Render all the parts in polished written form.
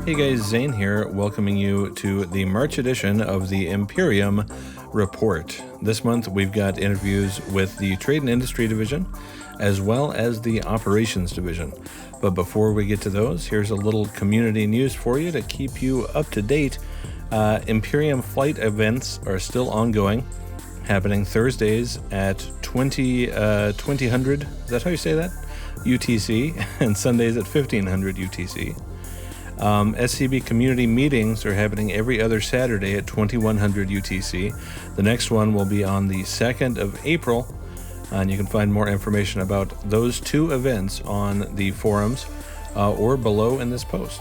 Hey guys, Zane here, welcoming you to the March edition of the Imperium Report. This month we've got interviews with the Trade and Industry Division, as well as the Operations Division. But before we get to those, here's a little community news for you to keep you up to date. Imperium flight events are still ongoing, happening Thursdays at 2000, is that how you say that? UTC, and Sundays at 1500 UTC. SCB Community Meetings are happening every other Saturday at 2100 UTC. The next one will be on the 2nd of April, and you can find more information about those two events on the forums or below in this post.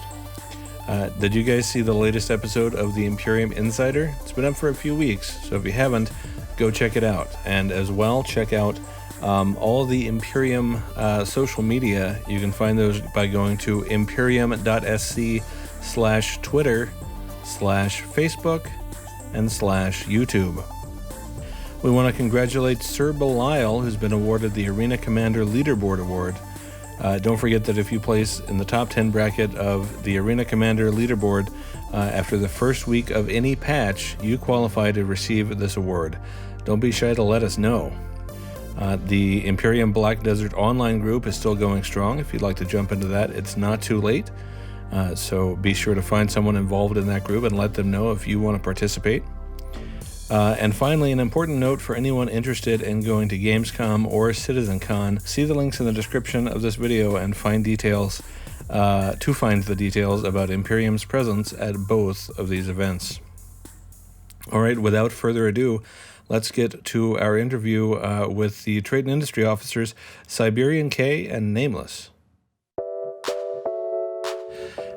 Did you guys see the latest episode of the Imperium Insider? It's been up for a few weeks, so if you haven't, go check it out. And as well, check out all the Imperium social media. You can find those by going to imperium.sc/Twitter/Facebook and /YouTube. We want to congratulate Sir Belial, who's been awarded the Arena Commander Leaderboard Award. Don't forget that if you place in the top 10 bracket of the Arena Commander Leaderboard after the first week of any patch, you qualify to receive this award. Don't be shy to let us know. The Imperium Black Desert online group is still going strong. If you'd like to jump into that, it's not too late. So be sure to find someone involved in that group and let them know if you want to participate. And finally, an important note for anyone interested in going to GamesCon or CitizenCon, see the links in the description of this video and find the details about Imperium's presence at both of these events. All right, without further ado, let's get to our interview with the Trade and Industry officers, Siberian K and Nameless.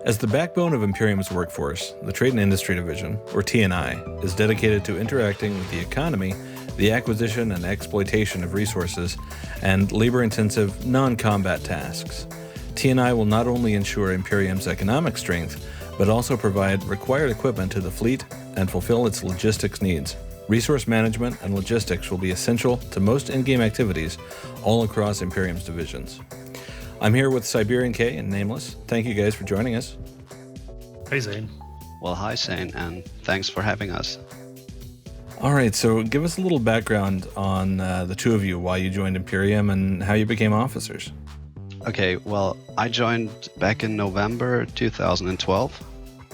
As the backbone of Imperium's workforce, the Trade and Industry Division, or TNI, is dedicated to interacting with the economy, the acquisition and exploitation of resources, and labor-intensive non-combat tasks. TNI will not only ensure Imperium's economic strength, but also provide required equipment to the fleet and fulfill its logistics needs. Resource management and logistics will be essential to most in-game activities all across Imperium's divisions. I'm here with Siberian K and Nameless. Thank you guys for joining us. Hey Zane. Well, hi Zane, and thanks for having us. All right, so give us a little background on the two of you, why you joined Imperium and how you became officers. Okay, well, I joined back in November 2012,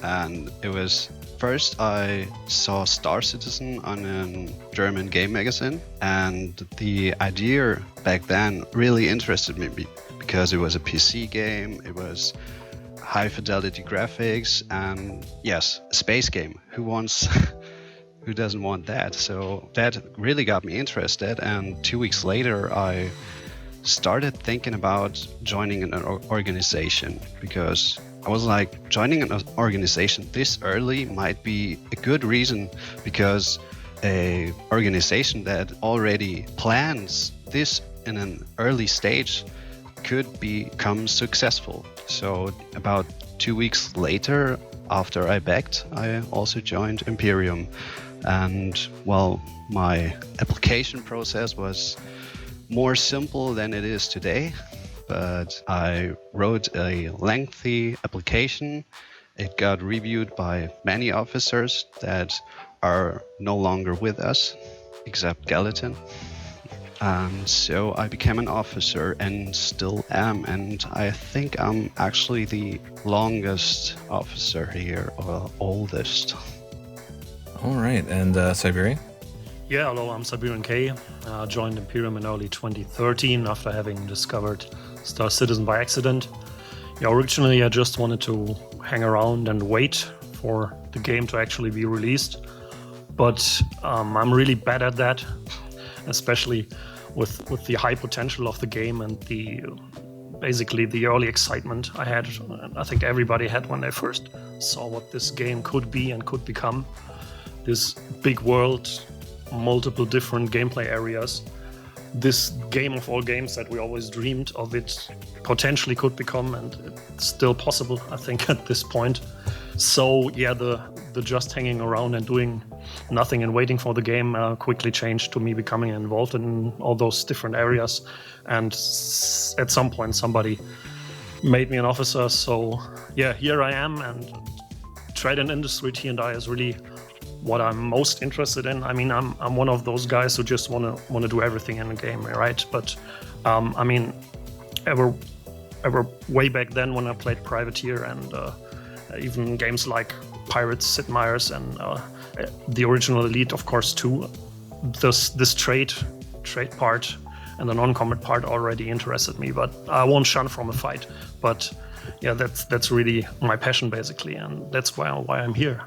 and it was first I saw Star Citizen on a German game magazine, and the idea back then really interested me because it was a PC game, it was high fidelity graphics, and yes, a space game. Who doesn't want that? So that really got me interested, and 2 weeks later I started thinking about joining an organization, because I was like, joining an organization this early might be a good reason, because a organization that already plans this in an early stage could become successful. So about 2 weeks later, after I backed, I also joined Imperium. And well, my application process was more simple than it is today, but I wrote a lengthy application. It got reviewed by many officers that are no longer with us, except Gallatin. And so I became an officer and still am, and I think I'm actually the longest officer here, or oldest. All right, and Siberian? Yeah, hello, I'm Siberian K. Joined Imperium in early 2013 after having discovered Star Citizen by accident. Yeah, originally I just wanted to hang around and wait for the game to actually be released, but I'm really bad at that, especially with the high potential of the game and basically the early excitement I had. I think everybody had when they first saw what this game could be and could become. This big world, multiple different gameplay areas. This game of all games that we always dreamed of it potentially could become, and it's still possible, I think, at this point. So yeah, the just hanging around and doing nothing and waiting for the game quickly changed to me becoming involved in all those different areas. And at some point somebody made me an officer. So yeah, here I am, and trade and industry T&I is really what I'm most interested in. I mean, I'm one of those guys who just want to do everything in a game, right? But I mean, ever way back then when I played Privateer and even games like Pirates, Sid Meier's, and the original Elite, of course, too. This trade part and the non-combat part already interested me, but I won't shun from a fight. But yeah, that's really my passion basically, and that's why I'm here.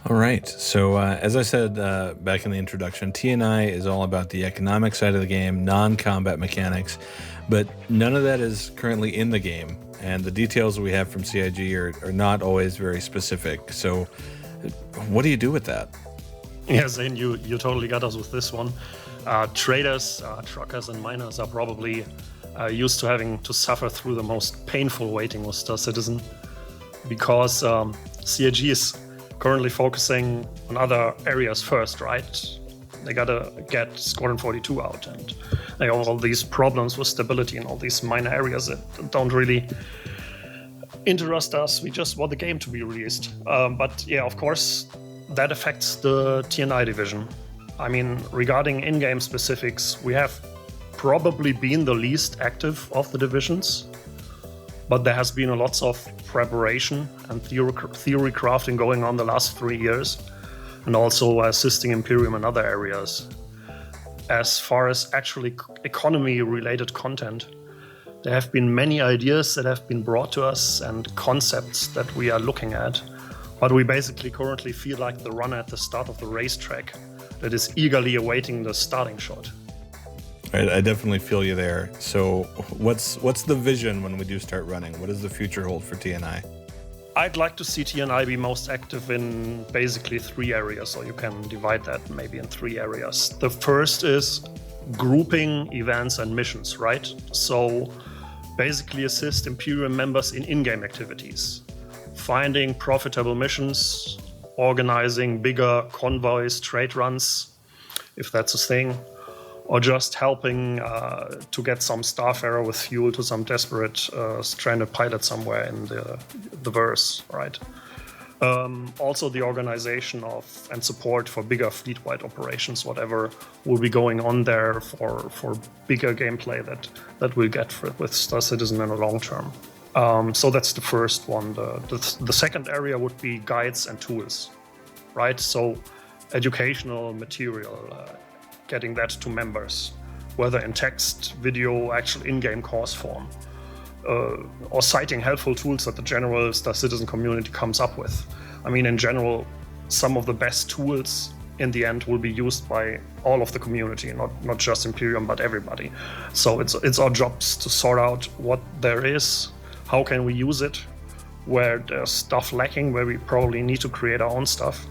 All right. So as I said back in the introduction, T&I is all about the economic side of the game, non-combat mechanics, but none of that is currently in the game, and the details we have from CIG are not always very specific. So what do you do with that? Yeah, Zane, you totally got us with this one. Traders, truckers, and miners are probably used to having to suffer through the most painful waiting with Star Citizen, because CIG is currently focusing on other areas first, right? They gotta get Squadron 42 out, and they have all these problems with stability in all these minor areas that don't really interest us. We just want the game to be released. But yeah, of course, that affects the T&I division. I mean, regarding in-game specifics, we have probably been the least active of the divisions, but there has been a lots of preparation and theory crafting going on the last 3 years, and also assisting Imperium in other areas. As far as actually economy-related content, there have been many ideas that have been brought to us and concepts that we are looking at, but we basically currently feel like the runner at the start of the racetrack that is eagerly awaiting the starting shot. I definitely feel you there. So what's the vision when we do start running? What does the future hold for T&I? I'd like to see T&I be most active in basically 3 areas, so you can divide that maybe in 3 areas. The first is grouping events and missions, right? So basically assist Imperium members in in-game activities, finding profitable missions, organizing bigger convoys, trade runs, if that's a thing, or just helping to get some starfarer with fuel to some desperate stranded pilot somewhere in the verse, right? Also the organization of and support for bigger fleet-wide operations, whatever will be going on there for bigger gameplay that we'll get with Star Citizen in the long term. So that's the first one. The second area would be guides and tools, right? So educational material, getting that to members, whether in text, video, actual in-game course form, or citing helpful tools that the general Star Citizen community comes up with. I mean, in general, some of the best tools in the end will be used by all of the community, not just Imperium, but everybody. So it's our jobs to sort out what there is, how can we use it, where there's stuff lacking, where we probably need to create our own stuff,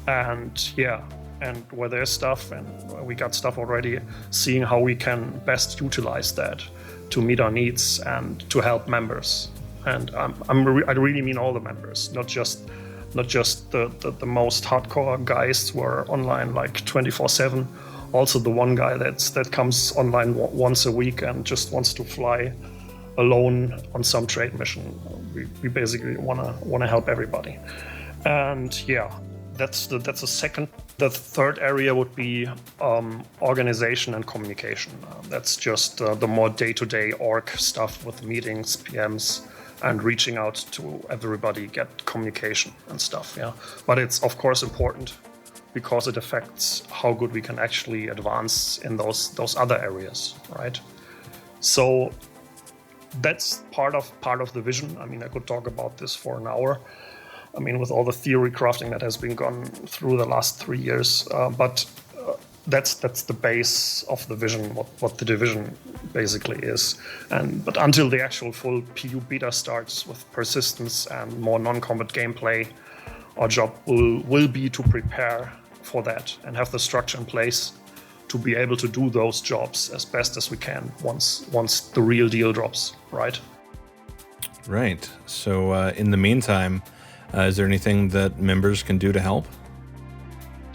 and yeah, and where there's stuff and we got stuff already, seeing how we can best utilize that to meet our needs and to help members. And I really mean all the members, not just the most hardcore guys who are online like 24/7. Also the one guy that comes online once a week and just wants to fly alone on some trade mission. We basically wanna help everybody. And yeah, that's the second. The third area would be organization and communication. That's just the more day-to-day org stuff with meetings, PMs, and reaching out to everybody, get communication and stuff. Yeah, but it's of course important because it affects how good we can actually advance in those other areas, right? So that's part of the vision. I mean, I could talk about this for an hour. I mean, with all the theory crafting that has been gone through the last 3 years, but that's the base of the vision, what the division basically is. But until the actual full PU beta starts with persistence and more non-combat gameplay, our job will be to prepare for that and have the structure in place to be able to do those jobs as best as we can once the real deal drops, right? Right. So in the meantime, is there anything that members can do to help?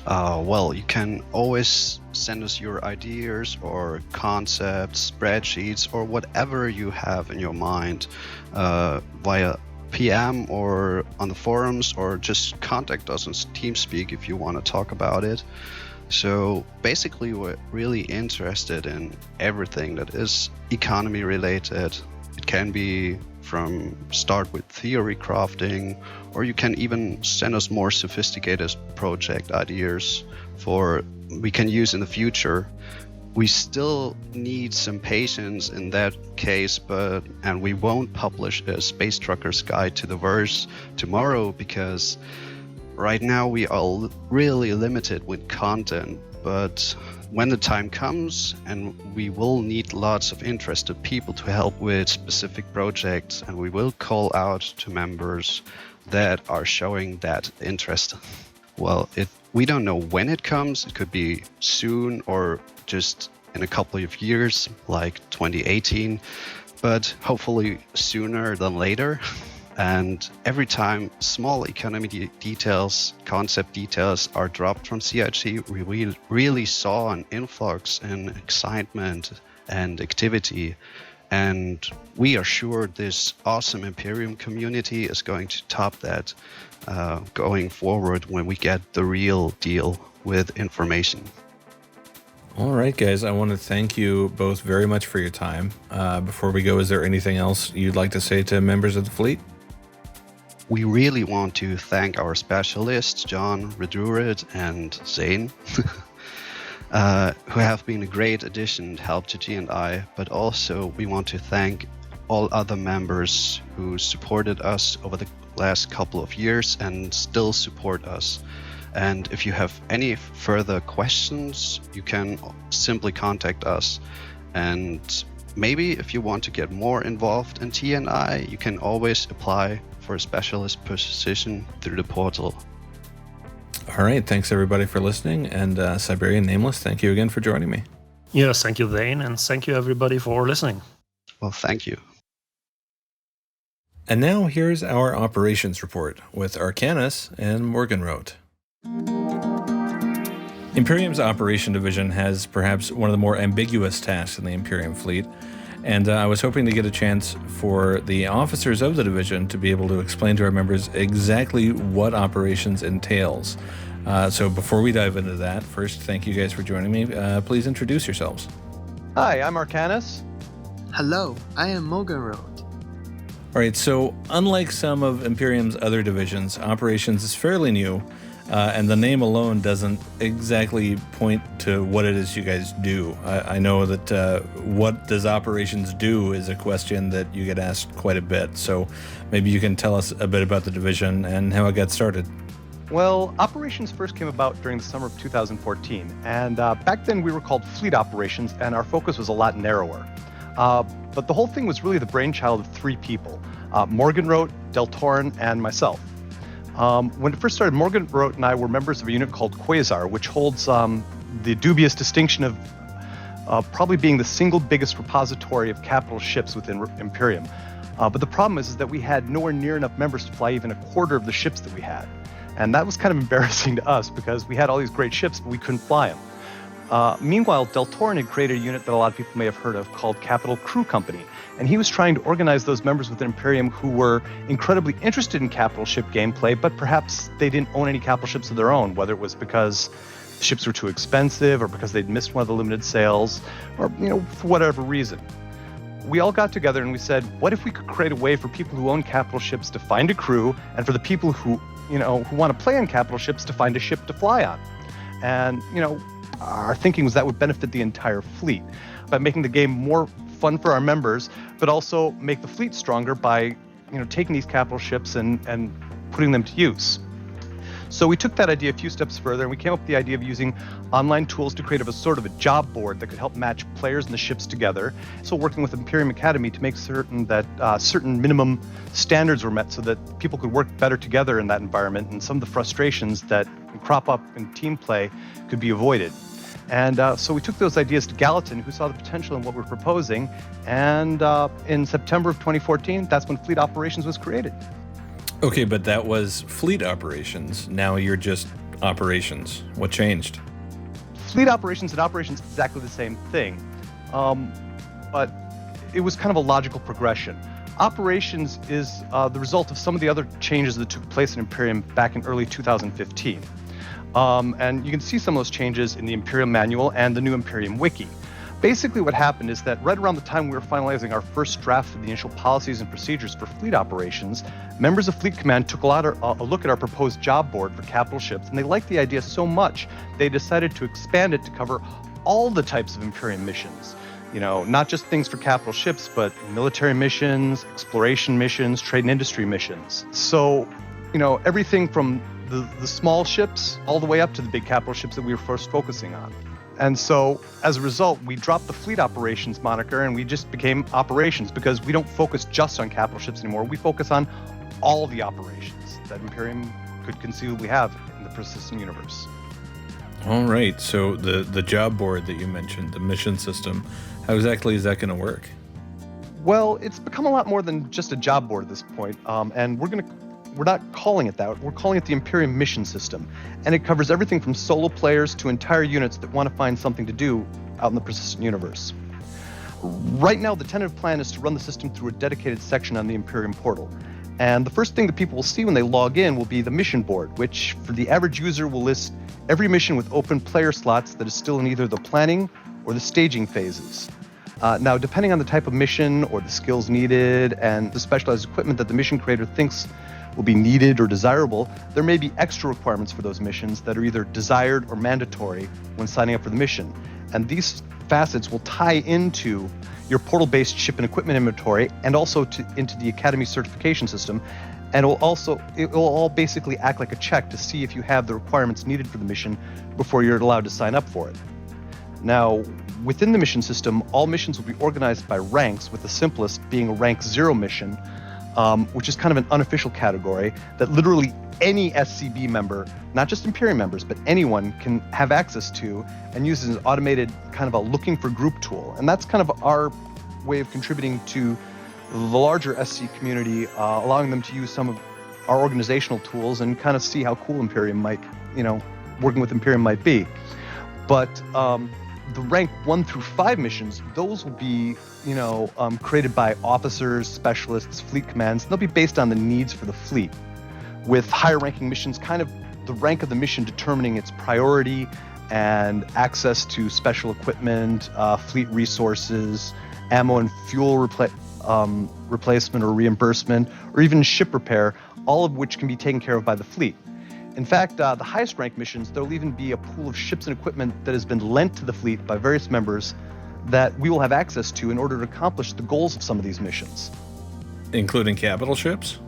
Well, you can always send us your ideas or concepts, spreadsheets, or whatever you have in your mind via PM or on the forums, or just contact us on TeamSpeak if you want to talk about it. So basically, we're really interested in everything that is economy related. It can be from start with theory crafting, or you can even send us more sophisticated project ideas for we can use in the future. We still need some patience in that case, and we won't publish a Space Trucker's Guide to the Verse tomorrow because right now we are really limited with content. But when the time comes, and we will need lots of interested people to help with specific projects, and we will call out to members that are showing that interest. Well, we don't know when it comes. It could be soon or just in a couple of years, like 2018, but hopefully sooner than later. And every time small economy details, concept details are dropped from CIG, we really saw an influx in excitement and activity. And we are sure this awesome Imperium community is going to top that going forward when we get the real deal with information. All right, guys, I want to thank you both very much for your time. Before we go, is there anything else you'd like to say to members of the fleet? We really want to thank our specialists, John, Redurid, and Zane, who have been a great addition to help to G&I, but also we want to thank all other members who supported us over the last couple of years and still support us. And if you have any further questions, you can simply contact us. And maybe if you want to get more involved in T&I, you can always apply for a specialist position through the portal. All right, thanks everybody for listening, and Siberian Nameless, thank you again for joining me. Yes, thank you, Zane, and thank you everybody for listening. Well, thank you. And now here's our operations report with Arcanus and Morgenroth. Imperium's Operation Division has perhaps one of the more ambiguous tasks in the Imperium fleet, and I was hoping to get a chance for the officers of the division to be able to explain to our members exactly what operations entails. So before we dive into that, first, thank you guys for joining me. Please introduce yourselves. Hi, I'm Arcanus. Hello, I am Morgenroth. All right, so unlike some of Imperium's other divisions, operations is fairly new, and the name alone doesn't exactly point to what it is you guys do. I know that what does operations do is a question that you get asked quite a bit, so maybe you can tell us a bit about the division and how it got started. Well, operations first came about during the summer of 2014, and back then we were called Fleet Operations, and our focus was a lot narrower. But the whole thing was really the brainchild of three people, Morgenroth, Deltorin, and myself. When it first started, Morgenroth and I were members of a unit called Quasar, which holds the dubious distinction of probably being the single biggest repository of capital ships within Imperium. But the problem is that we had nowhere near enough members to fly even a quarter of the ships that we had. And that was kind of embarrassing to us because we had all these great ships, but we couldn't fly them. Meanwhile, Deltorin had created a unit that a lot of people may have heard of called Capital Crew Company, and he was trying to organize those members within Imperium who were incredibly interested in capital ship gameplay, but perhaps they didn't own any capital ships of their own, whether it was because the ships were too expensive or because they'd missed one of the limited sales, or for whatever reason. We all got together and we said, what if we could create a way for people who own capital ships to find a crew, and for the people who want to play on capital ships to find a ship to fly on? And, our thinking was that would benefit the entire fleet by making the game more fun for our members, but also make the fleet stronger by, taking these capital ships and putting them to use. So we took that idea a few steps further, and we came up with the idea of using online tools to create a sort of a job board that could help match players and the ships together. So working with Imperium Academy to make certain that certain minimum standards were met so that people could work better together in that environment, and some of the frustrations that crop up in team play could be avoided. And so we took those ideas to Gallatin, who saw the potential in what we're proposing, and in September of 2014, that's when Fleet Operations was created. Okay, but that was Fleet Operations. Now you're just operations? What changed? Fleet operations and operations exactly the same thing, but it was kind of a logical progression. Operations is the result of some of the other changes that took place in Imperium back in early 2015. And you can see some of those changes in the Imperium Manual and the new Imperium Wiki. Basically what happened is that right around the time we were finalizing our first draft of the initial policies and procedures for fleet operations, members of Fleet Command took a look at our proposed job board for capital ships, and they liked the idea so much they decided to expand it to cover all the types of Imperium missions. You know, not just things for capital ships, but military missions, exploration missions, trade and industry missions. So, you know, everything from the small ships all the way up to the big capital ships that we were first focusing on. And so, as a result, we dropped the fleet operations moniker and we just became operations, because we don't focus just on capital ships anymore. We focus on all the operations that Imperium could conceivably have in the persistent universe. All right, so the job board that you mentioned, the mission system, how exactly is that going to work? Well, it's become a lot more than just a job board at this point, and we're not calling it that. We're calling it the Imperium Mission System, and it covers everything from solo players to entire units that want to find something to do out in the persistent universe. Right now, the tentative plan is to run the system through a dedicated section on the Imperium portal. And the first thing that people will see when they log in will be the mission board, which for the average user will list every mission with open player slots that is still in either the planning or the staging phases. Now, depending on the type of mission or the skills needed and the specialized equipment that the mission creator thinks will be needed or desirable, there may be extra requirements for those missions that are either desired or mandatory when signing up for the mission. And these facets will tie into your portal-based ship and equipment inventory and also into the Academy certification system. And it will all basically act like a check to see if you have the requirements needed for the mission before you're allowed to sign up for it. Now, within the mission system, all missions will be organized by ranks, with the simplest being a rank 0 mission, which is kind of an unofficial category that literally any SCB member, not just Imperium members, but anyone can have access to and use as an automated kind of a looking for group tool. And that's kind of our way of contributing to the larger SC community, allowing them to use some of our organizational tools and kind of see how cool Imperium might, working with Imperium might be. But the rank 1 through 5 missions, those will be, created by officers, specialists, fleet commands. They'll be based on the needs for the fleet, with higher ranking missions kind of the rank of the mission determining its priority and access to special equipment, fleet resources, ammo and fuel replacement or reimbursement, or even ship repair, all of which can be taken care of by the fleet. In fact, the highest ranked missions, there'll even be a pool of ships and equipment that has been lent to the fleet by various members that we will have access to in order to accomplish the goals of some of these missions. Including capital ships?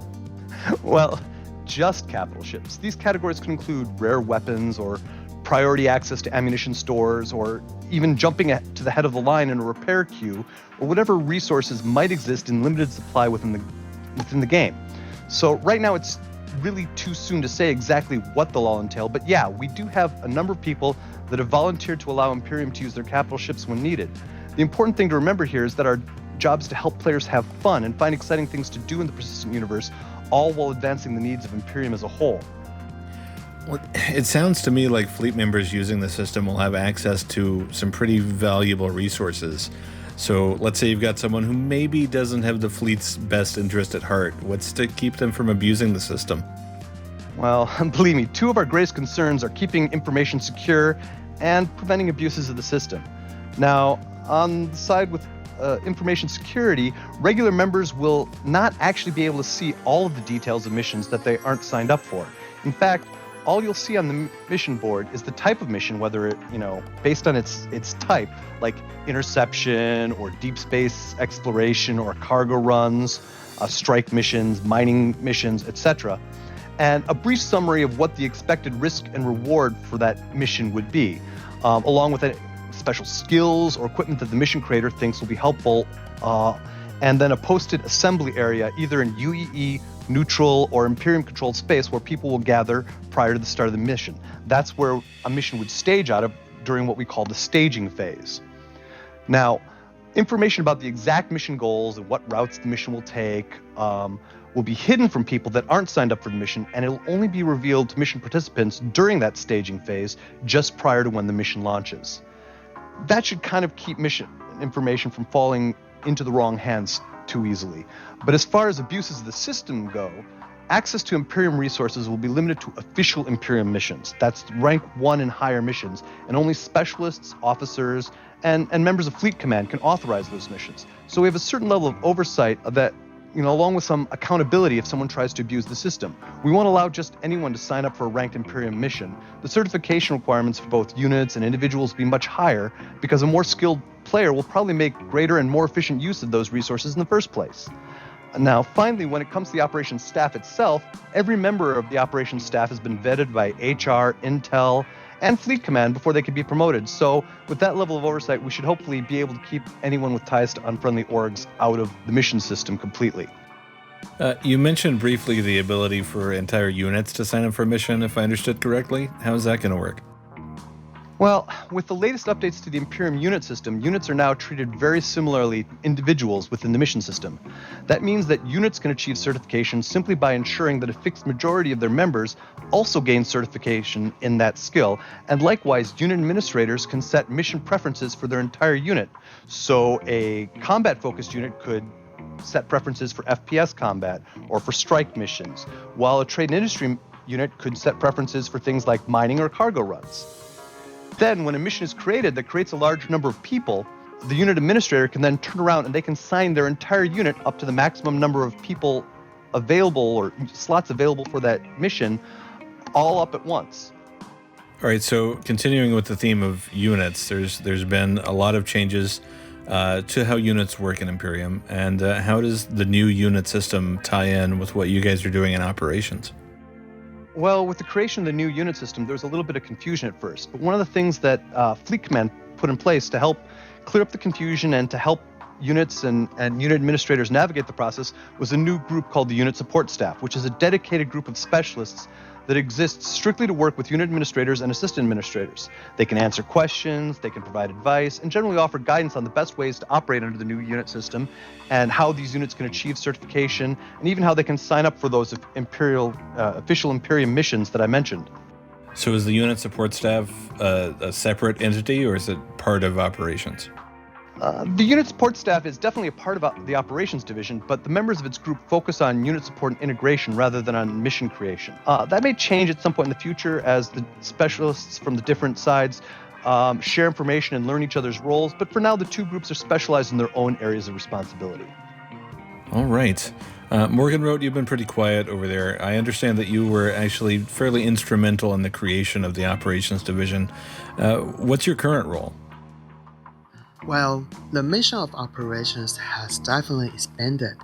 Well, just capital ships. These categories can include rare weapons or priority access to ammunition stores, or even jumping to the head of the line in a repair queue, or whatever resources might exist in limited supply within the game. So right now it's really too soon to say exactly what they'll all entail, but yeah, we do have a number of people that have volunteered to allow Imperium to use their capital ships when needed. The important thing to remember here is that our job is to help players have fun and find exciting things to do in the persistent universe, all while advancing the needs of Imperium as a whole. Well, it sounds to me like fleet members using the system will have access to some pretty valuable resources. So let's say you've got someone who maybe doesn't have the fleet's best interest at heart. What's to keep them from abusing the system? Well, believe me, two of our greatest concerns are keeping information secure and preventing abuses of the system. Now, on the side with information security, regular members will not actually be able to see all of the details of missions that they aren't signed up for. In fact, all you'll see on the mission board is the type of mission, whether it, based on its type, like interception or deep space exploration or cargo runs, strike missions, mining missions, etc., and a brief summary of what the expected risk and reward for that mission would be, along with special skills or equipment that the mission creator thinks will be helpful, and then a posted assembly area, either in UEE, neutral, or Imperium-controlled space where people will gather prior to the start of the mission. That's where a mission would stage out of during what we call the staging phase. Now, information about the exact mission goals and what routes the mission will take, will be hidden from people that aren't signed up for the mission, and it'll only be revealed to mission participants during that staging phase, just prior to when the mission launches. That should kind of keep mission information from falling into the wrong hands too easily. But as far as abuses of the system go, access to Imperium resources will be limited to official Imperium missions. That's rank 1 and higher missions, and only specialists, officers, and members of Fleet Command can authorize those missions. So we have a certain level of oversight that, along with some accountability if someone tries to abuse the system. We won't allow just anyone to sign up for a ranked Imperium mission. The certification requirements for both units and individuals will be much higher because a more skilled player will probably make greater and more efficient use of those resources in the first place. Now, finally, when it comes to the operations staff itself, every member of the operations staff has been vetted by HR, Intel, and Fleet Command before they could be promoted. So with that level of oversight, we should hopefully be able to keep anyone with ties to unfriendly orgs out of the mission system completely. You mentioned briefly the ability for entire units to sign up for a mission, if I understood correctly. How is that going to work? Well, with the latest updates to the Imperium unit system, units are now treated very similarly to individuals within the mission system. That means that units can achieve certification simply by ensuring that a fixed majority of their members also gain certification in that skill, and likewise, unit administrators can set mission preferences for their entire unit. So a combat-focused unit could set preferences for FPS combat or for strike missions, while a trade and industry unit could set preferences for things like mining or cargo runs. Then, when a mission is created that creates a large number of people, the unit administrator can then turn around and they can sign their entire unit up to the maximum number of people available or slots available for that mission all up at once. All right, so continuing with the theme of units, there's been a lot of changes to how units work in Imperium, and how does the new unit system tie in with what you guys are doing in operations? Well, with the creation of the new unit system, there was a little bit of confusion at first. But one of the things that Fleet Command put in place to help clear up the confusion and to help units and unit administrators navigate the process was a new group called the Unit Support Staff, which is a dedicated group of specialists that exists strictly to work with unit administrators and assistant administrators. They can answer questions, they can provide advice, and generally offer guidance on the best ways to operate under the new unit system and how these units can achieve certification, and even how they can sign up for those official Imperium missions that I mentioned. So is the unit support staff a separate entity, or is it part of operations? The unit support staff is definitely a part of the operations division, but the members of its group focus on unit support and integration rather than on mission creation. That may change at some point in the future as the specialists from the different sides share information and learn each other's roles, but for now the two groups are specialized in their own areas of responsibility. All right. Morgan wrote, you've been pretty quiet over there. I understand that you were actually fairly instrumental in the creation of the operations division. What's your current role? Well, the mission of operations has definitely expanded,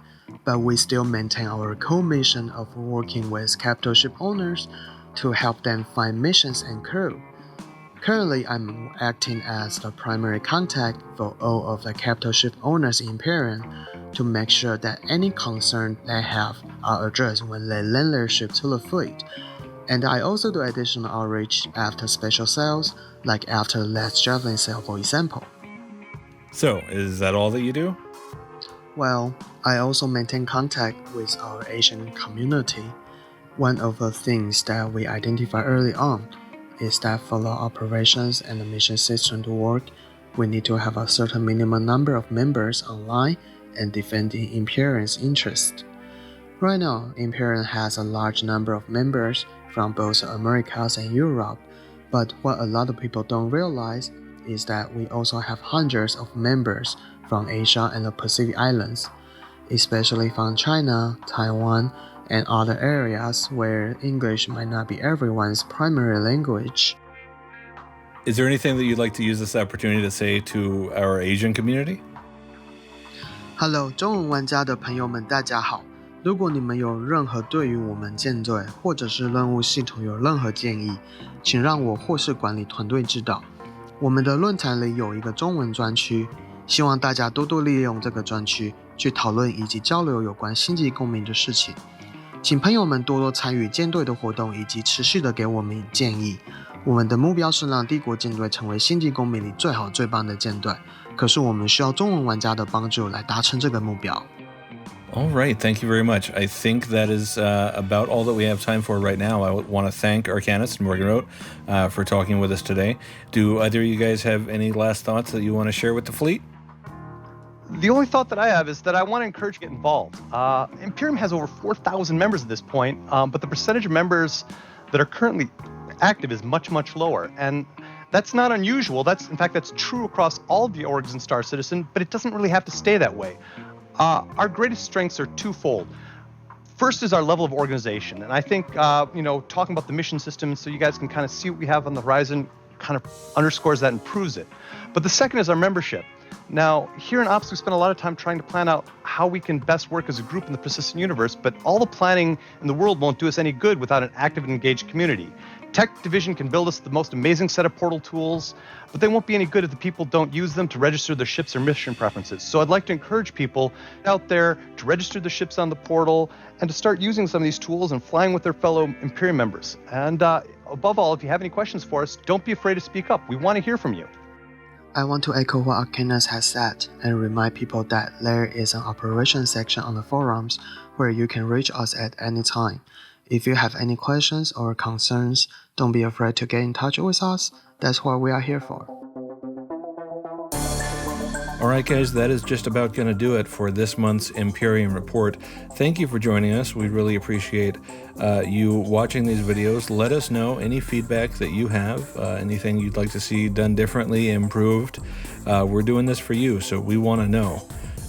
but we still maintain our core mission of working with capital ship owners to help them find missions and crew. Currently, I'm acting as the primary contact for all of the capital ship owners in Imperium to make sure that any concern they have are addressed when they lend their ship to the fleet. And I also do additional outreach after special sales, like after the last Javelin sale, for example. So, is that all that you do? Well, I also maintain contact with our Asian community. One of the things that we identified early on is that for the operations and the mission system to work, we need to have a certain minimum number of members online and defending Imperium's interest. Right now, Imperium has a large number of members from both the Americas and Europe, but what a lot of people don't realize is that we also have hundreds of members from Asia and the Pacific Islands, especially from China, Taiwan, and other areas where English might not be everyone's primary language. Is there anything that you'd like to use this opportunity to say to our Asian community? Hello， 中文玩家的朋友们，大家好。如果你们有任何对于我们舰队或者是任务系统有任何建议，请让我或是管理团队知道。我们的论坛里有一个中文专区，希望大家多多利用这个专区去讨论以及交流有关星际公民的事情。请朋友们多多参与舰队的活动，以及持续的给我们建议。我们的目标是让帝国舰队成为星际公民里最好最棒的舰队，可是我们需要中文玩家的帮助来达成这个目标。All right. Thank you very much. I think that is about all that we have time for right now. I want to thank Arcanist and Morgan Rote for talking with us today. Do either of you guys have any last thoughts that you want to share with the fleet? The only thought that I have is that I want to encourage you to get involved. Imperium has over 4,000 members at this point, but the percentage of members that are currently active is much, much lower. And that's not unusual. In fact, that's true across all of the orgs in Star Citizen, but it doesn't really have to stay that way. Our greatest strengths are twofold. First is our level of organization. And I think, talking about the mission system so you guys can kind of see what we have on the horizon kind of underscores that and proves it. But the second is our membership. Now, here in Ops, we spend a lot of time trying to plan out how we can best work as a group in the persistent universe, but all the planning in the world won't do us any good without an active and engaged community. Tech Division can build us the most amazing set of portal tools, but they won't be any good if the people don't use them to register their ships or mission preferences. So I'd like to encourage people out there to register their ships on the portal and to start using some of these tools and flying with their fellow Imperium members. And above all, if you have any questions for us, don't be afraid to speak up. We want to hear from you. I want to echo what Arcanus has said and remind people that there is an operations section on the forums where you can reach us at any time. If you have any questions or concerns, don't be afraid to get in touch with us. That's what we are here for. All right, guys, that is just about going to do it for this month's Imperium Report. Thank you for joining us. We really appreciate you watching these videos. Let us know any feedback that you have, anything you'd like to see done differently, improved. We're doing this for you, so we want to know.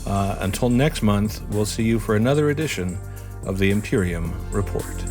Until next month, we'll see you for another edition of the Imperium Report.